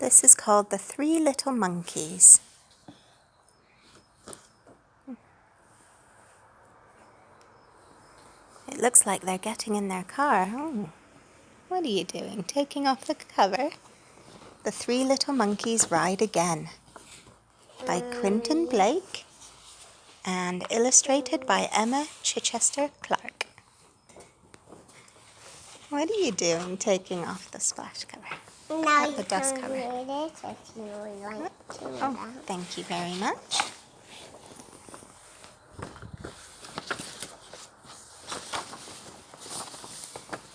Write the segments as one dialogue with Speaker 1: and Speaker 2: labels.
Speaker 1: This is called The Three Little Monkeys. It looks like they're getting in their car. Oh, what are you doing? Taking off the cover? The Three Little Monkeys Ride Again by Quentin Blake and illustrated by Emma Chichester Clark. What are you doing taking off the splash cover?
Speaker 2: Now
Speaker 1: the dust cover.
Speaker 2: Read it if you would like to read
Speaker 1: Oh,
Speaker 2: that.
Speaker 1: thank you very much.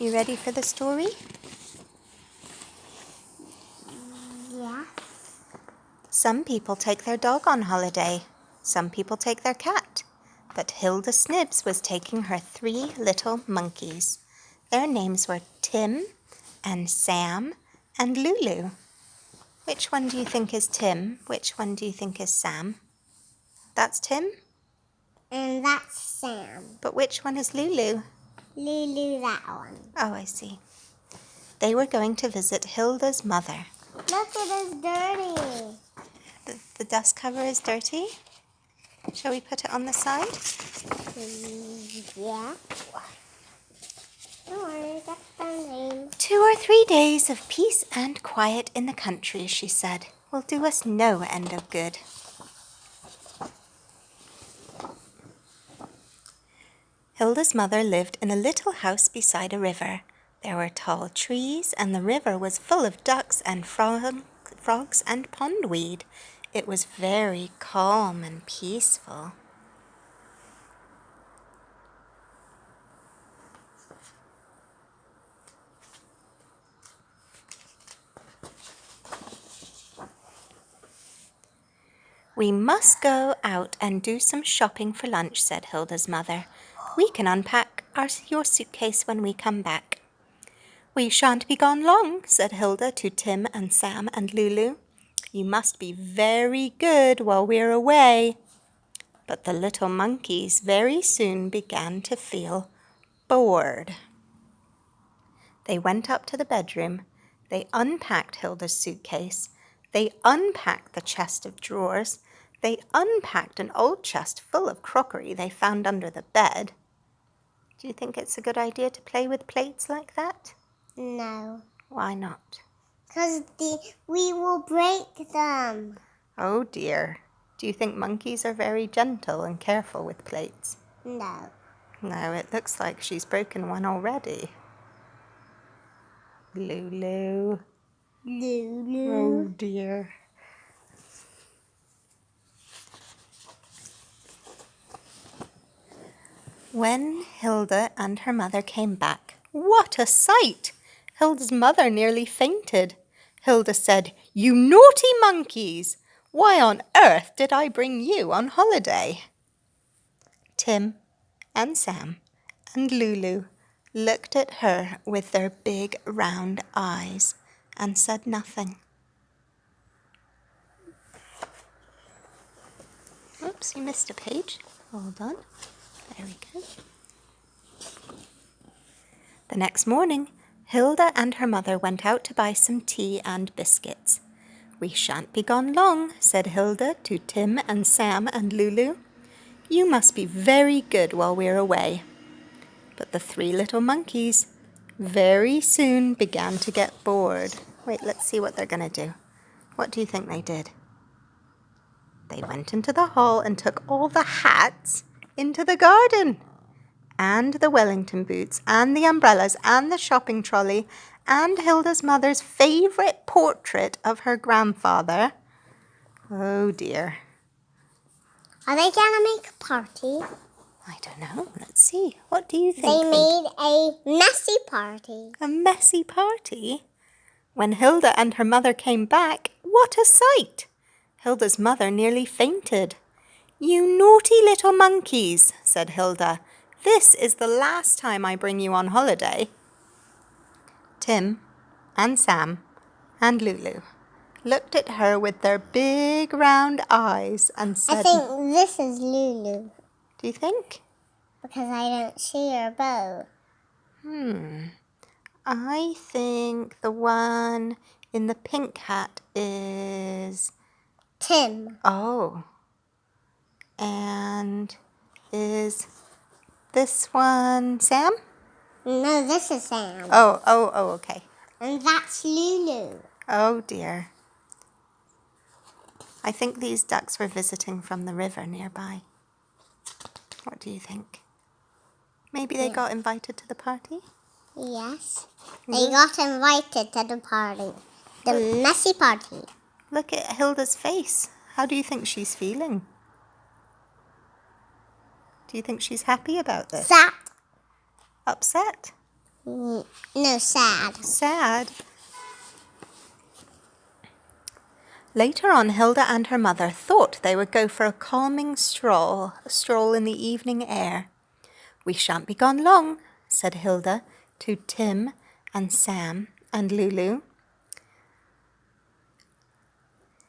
Speaker 1: You ready for the story?
Speaker 2: Yeah.
Speaker 1: Some people take their dog on holiday. Some people take their cat. But Hilda Snibs was taking her three little monkeys. Their names were Tim and Sam and Lulu. Which one do you think is Tim? Which one do you think is Sam? That's Tim?
Speaker 2: And that's Sam.
Speaker 1: But which one is Lulu?
Speaker 2: Lulu, that one.
Speaker 1: Oh, I see. They were going to visit Hilda's mother.
Speaker 2: Look, it is dirty.
Speaker 1: The dust cover is dirty. Shall we put it on the side?
Speaker 2: Yeah. Don't worry, that's the name.
Speaker 1: 2 or 3 days of peace and quiet in the country, she said, will do us no end of good. Hilda's mother lived in a little house beside a river. There were tall trees, and the river was full of ducks and frogs and pondweed. It was very calm and peaceful. We must go out and do some shopping for lunch, said Hilda's mother. We can unpack your suitcase when we come back. We shan't be gone long, said Hilda to Tim and Sam and Lulu. You must be very good while we're away. But the little monkeys very soon began to feel bored. They went up to the bedroom. They unpacked Hilda's suitcase. They unpacked the chest of drawers. They unpacked an old chest full of crockery they found under the bed. Do you think it's a good idea to play with plates like that?
Speaker 2: No.
Speaker 1: Why not?
Speaker 2: Because we will break them.
Speaker 1: Oh dear. Do you think monkeys are very gentle and careful with plates?
Speaker 2: No.
Speaker 1: No, it looks like she's broken one already. Lulu.
Speaker 2: Lulu.
Speaker 1: Oh dear. When Hilda and her mother came back, what a sight! Hilda's mother nearly fainted. Hilda said, "You naughty monkeys! Why on earth did I bring you on holiday?" Tim and Sam and Lulu looked at her with their big round eyes and said nothing. Oops, you missed a page. Hold on. There we go. The next morning, Hilda and her mother went out to buy some tea and biscuits. We shan't be gone long, said Hilda to Tim and Sam and Lulu. You must be very good while we're away. But the three little monkeys very soon began to get bored. Wait, let's see what they're going to do. What do you think they did? They went into the hall and took all the hats into the garden, and the Wellington boots, and the umbrellas, and the shopping trolley, and Hilda's mother's favourite portrait of her grandfather. Oh dear.
Speaker 2: Are they going to make a party?
Speaker 1: I don't know. Let's see. What do you think?
Speaker 2: They made a messy party.
Speaker 1: A messy party? When Hilda and her mother came back, what a sight! Hilda's mother nearly fainted. You naughty little monkeys, said Hilda. This is the last time I bring you on holiday. Tim and Sam and Lulu looked at her with their big round eyes and said...
Speaker 2: I think this is Lulu.
Speaker 1: Do you think?
Speaker 2: Because I don't see her bow.
Speaker 1: I think the one In the pink hat is...
Speaker 2: Tim.
Speaker 1: Oh. And is this one Sam?
Speaker 2: No, this is Sam.
Speaker 1: Oh, okay.
Speaker 2: And that's Lulu.
Speaker 1: Oh, dear. I think these ducks were visiting from the river nearby. What do you think? Maybe they got invited to the party?
Speaker 2: Yes. They got invited to the party. The messy party.
Speaker 1: Look at Hilda's face. How do you think she's feeling? Do you think she's happy about this?
Speaker 2: Sad.
Speaker 1: Upset?
Speaker 2: No, sad.
Speaker 1: Sad? Later on, Hilda and her mother thought they would go for a calming stroll, a stroll in the evening air. "We shan't be gone long," said Hilda to Tim and Sam and Lulu.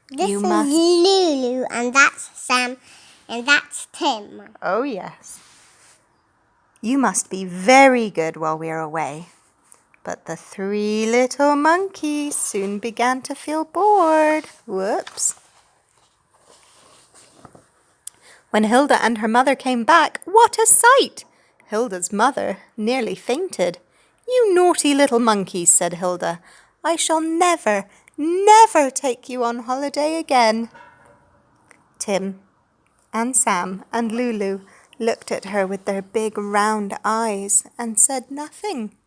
Speaker 2: This is Lulu, and that's Sam, and that's Tim.
Speaker 1: Oh, yes. "You must be very good while we are away." But the three little monkeys soon began to feel bored. Whoops. When Hilda and her mother came back, what a sight! Hilda's mother nearly fainted. "You naughty little monkeys," said Hilda. "I shall never, never take you on holiday again." Tim and Sam and Lulu looked at her with their big round eyes and said nothing.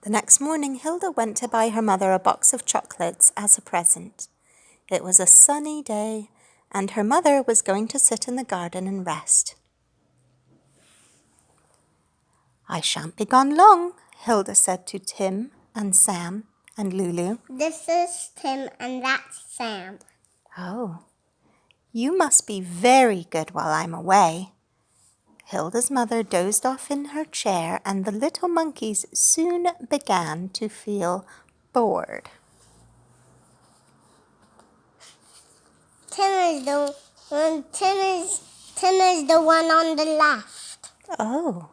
Speaker 1: The next morning, Hilda went to buy her mother a box of chocolates as a present. It was a sunny day, and her mother was going to sit in the garden and rest. "I shan't be gone long," Hilda said to Tim and Sam and Lulu.
Speaker 2: This is Tim, and that's Sam.
Speaker 1: "Oh, you must be very good while I'm away." Hilda's mother dozed off in her chair, and the little monkeys soon began to feel bored.
Speaker 2: Tim is the one on the left.
Speaker 1: Oh.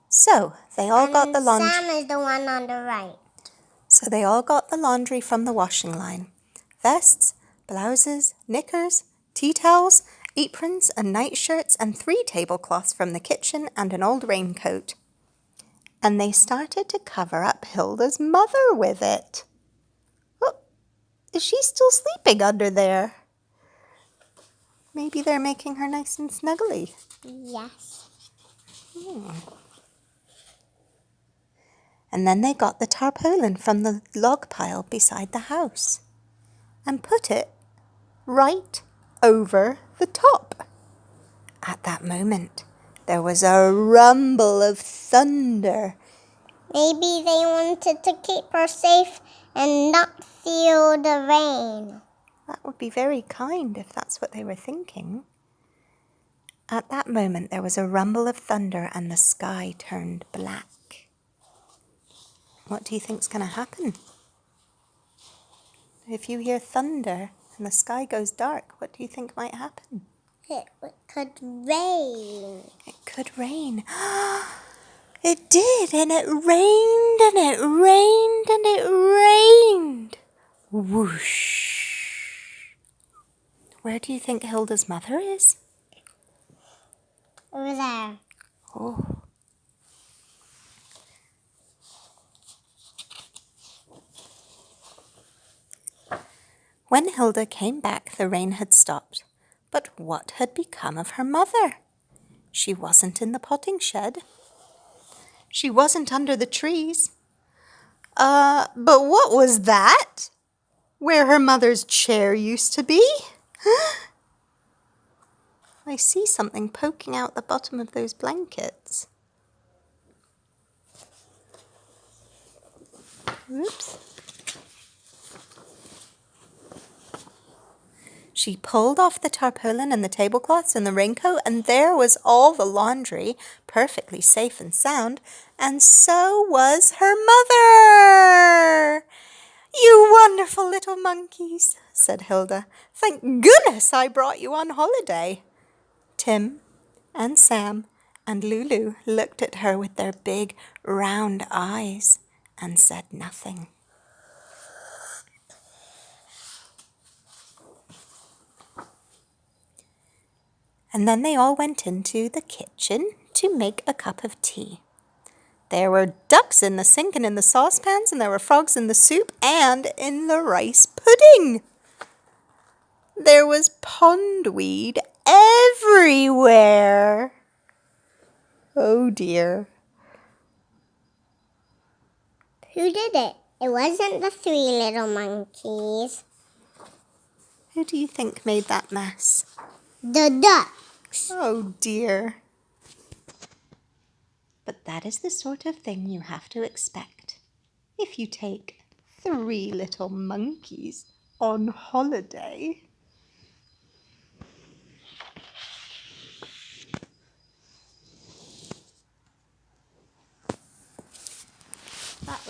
Speaker 1: So they all got the laundry.
Speaker 2: Sam is the one on the right.
Speaker 1: So they all got the laundry from the washing line. Vests, blouses, knickers, tea towels, aprons and nightshirts, and 3 tablecloths from the kitchen and an old raincoat. And they started to cover up Hilda's mother with it. Oh, is she still sleeping under there? Maybe they're making her nice and snuggly.
Speaker 2: Yes.
Speaker 1: And then they got the tarpaulin from the log pile beside the house and put it right over the top. At that moment, there was a rumble of thunder.
Speaker 2: Maybe they wanted to keep her safe and not feel the rain.
Speaker 1: That would be very kind if that's what they were thinking. At that moment, there was a rumble of thunder and the sky turned black. What do you think's going to happen? If you hear thunder and the sky goes dark, what do you think might happen?
Speaker 2: It could rain.
Speaker 1: It could rain. It did, and it rained, and it rained, and it rained. Whoosh. Where do you think Hilda's mother is?
Speaker 2: Over there.
Speaker 1: Oh. When Hilda came back, the rain had stopped. But what had become of her mother? She wasn't in the potting shed. She wasn't under the trees. But what was that? Where her mother's chair used to be? I see something poking out the bottom of those blankets. Oops. She pulled off the tarpaulin and the tablecloths and the raincoat, and there was all the laundry, perfectly safe and sound, and so was her mother. "You wonderful little monkeys," said Hilda. "Thank goodness I brought you on holiday." Tim and Sam and Lulu looked at her with their big round eyes and said nothing. And then they all went into the kitchen to make a cup of tea. There were ducks in the sink and in the saucepans, and there were frogs in the soup and in the rice pudding. There was pondweed everywhere. Oh dear.
Speaker 2: Who did it? It wasn't the 3 little monkeys.
Speaker 1: Who do you think made that mess?
Speaker 2: The ducks.
Speaker 1: Oh dear. But that is the sort of thing you have to expect if you take 3 little monkeys on holiday.